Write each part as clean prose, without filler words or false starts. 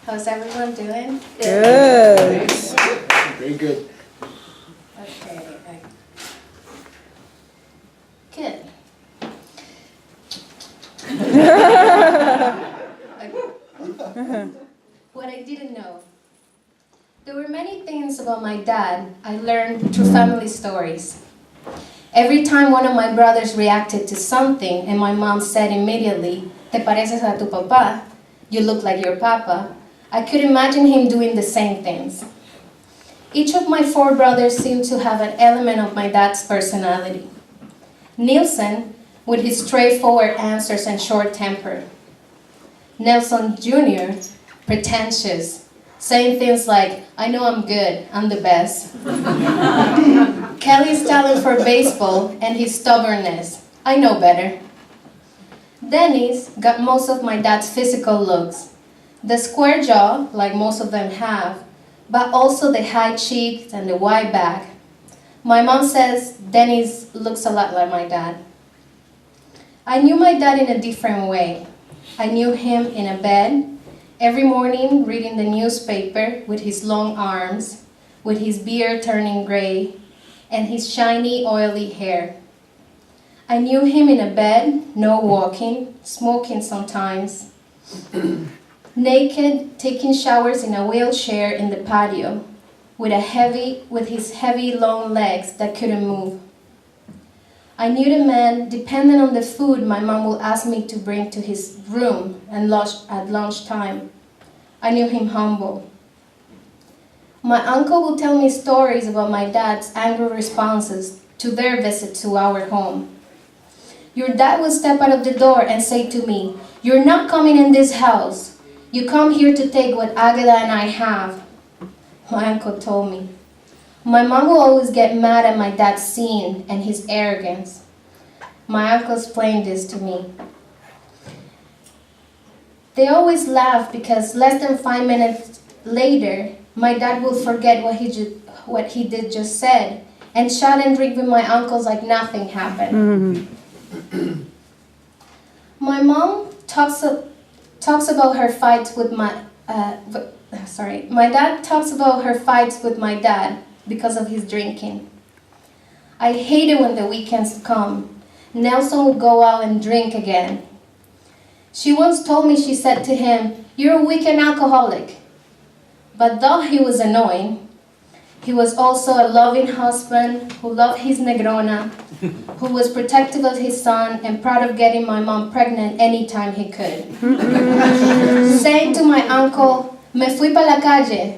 How's everyone doing? Good. Very good. Okay. Good. What I didn't know. There were many things about my dad I learned through family stories. Every time one of my brothers reacted to something and my mom said immediately, "Te pareces a tu papá," you look like your papa, I could imagine him doing the same things. Each of my 4 brothers seemed to have an element of my dad's personality. Nielsen, with his straightforward answers and short temper. Nelson Jr., pretentious, saying things like, "I know I'm good, I'm the best." Kelly's talent for baseball and his stubbornness, "I know better." Dennis got most of my dad's physical looks. The square jaw, like most of them have, but also the high cheeks and the wide back. My mom says Dennis looks a lot like my dad. I knew my dad in a different way. I knew him in a bed, every morning reading the newspaper with his long arms, with his beard turning gray, and his shiny, oily hair. I knew him in a bed, no walking, smoking sometimes, naked, taking showers in a wheelchair in the patio, with his heavy, long legs that couldn't move. I knew the man, depending on the food my mom would ask me to bring to his room and at lunchtime. I knew him humble. My uncle would tell me stories about my dad's angry responses to their visit to our home. Your dad would step out of the door and say to me, "You're not coming in this house. You come here to take what Agatha and I have," my uncle told me. My mom will always get mad at my dad's sin and his arrogance. My uncle explained this to me. They always laugh because less than 5 minutes later, my dad will forget what he did just said and shout and drink with my uncles like nothing happened. My mom talks about her fights with my dad talks about her fights with my dad because of his drinking. I hate it when the weekends come. Nelson would go out and drink again. She once told me, she said to him, "You're a weekend alcoholic." But though he was annoying, he was also a loving husband who loved his negrona, who was protective of his son and proud of getting my mom pregnant anytime he could. Saying to my uncle, "Me fui pa la calle,"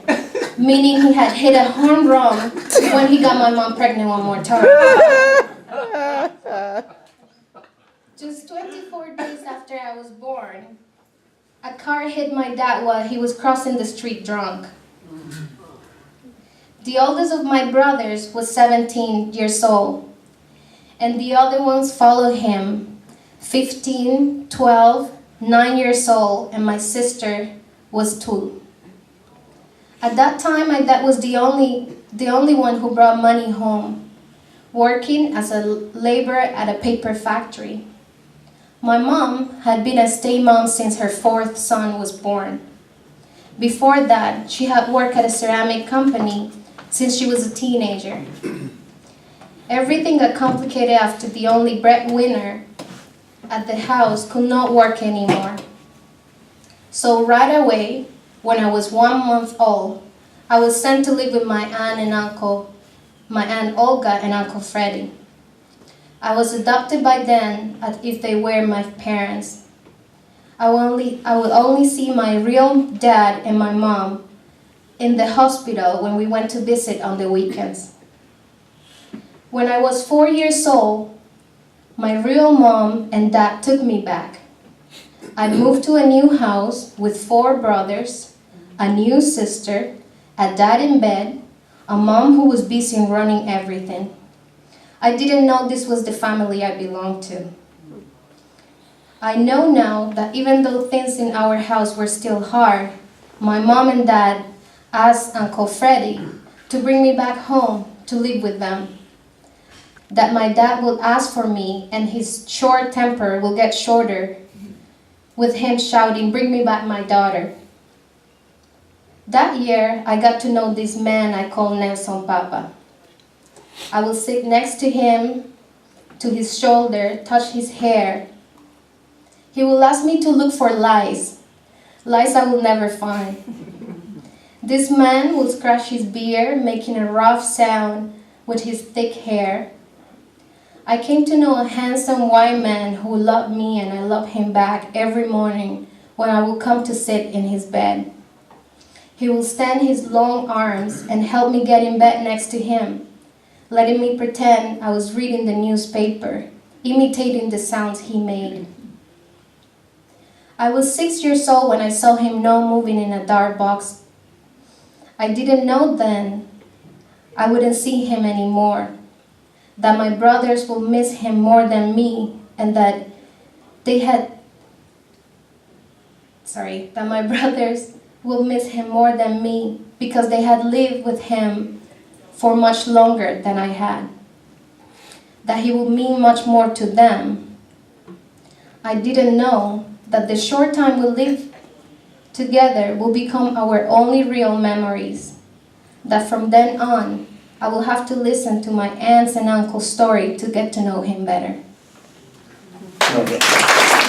meaning he had hit a home run when he got my mom pregnant one more time. Just 24 days after I was born, a car hit my dad while he was crossing the street drunk. The oldest of my brothers was 17 years old, and the other ones followed him, 15, 12, 9 years old, and my sister was 2. At that time, my dad was the only one who brought money home, working as a laborer at a paper factory. My mom had been a stay-mom since her 4th son was born. Before that, she had worked at a ceramic company since she was a teenager. Everything got complicated after the only breadwinner at the house could not work anymore. So right away, when I was 1 month old, I was sent to live with my Aunt Olga and Uncle Freddie. I was adopted by them as if they were my parents. I would only see my real dad and my mom in the hospital when we went to visit on the weekends. When I was 4 years old, my real mom and dad took me back. I moved to a new house with 4 brothers, a new sister, a dad in bed, a mom who was busy running everything. I didn't know this was the family I belonged to. I know now that even though things in our house were still hard, my mom and dad asked Uncle Freddie to bring me back home to live with them. That my dad would ask for me and his short temper will get shorter with him shouting, "Bring me back my daughter." That year, I got to know this man I call Nelson Papa. I will sit next to him, to his shoulder, touch his hair. He will ask me to look for lies I will never find. This man will scratch his beard, making a rough sound with his thick hair. I came to know a handsome white man who loved me and I loved him back every morning when I would come to sit in his bed. He will stand his long arms and help me get in bed next to him, letting me pretend I was reading the newspaper, imitating the sounds he made. I was 6 years old when I saw him now moving in a dark box. I didn't know then I wouldn't see him anymore, that my brothers will miss him more than me, and that my brothers will miss him more than me because they had lived with him for much longer than I had, that he will mean much more to them. I didn't know that the short time we live together will become our only real memories, that from then on, I will have to listen to my aunts and uncle's story to get to know him better. Okay.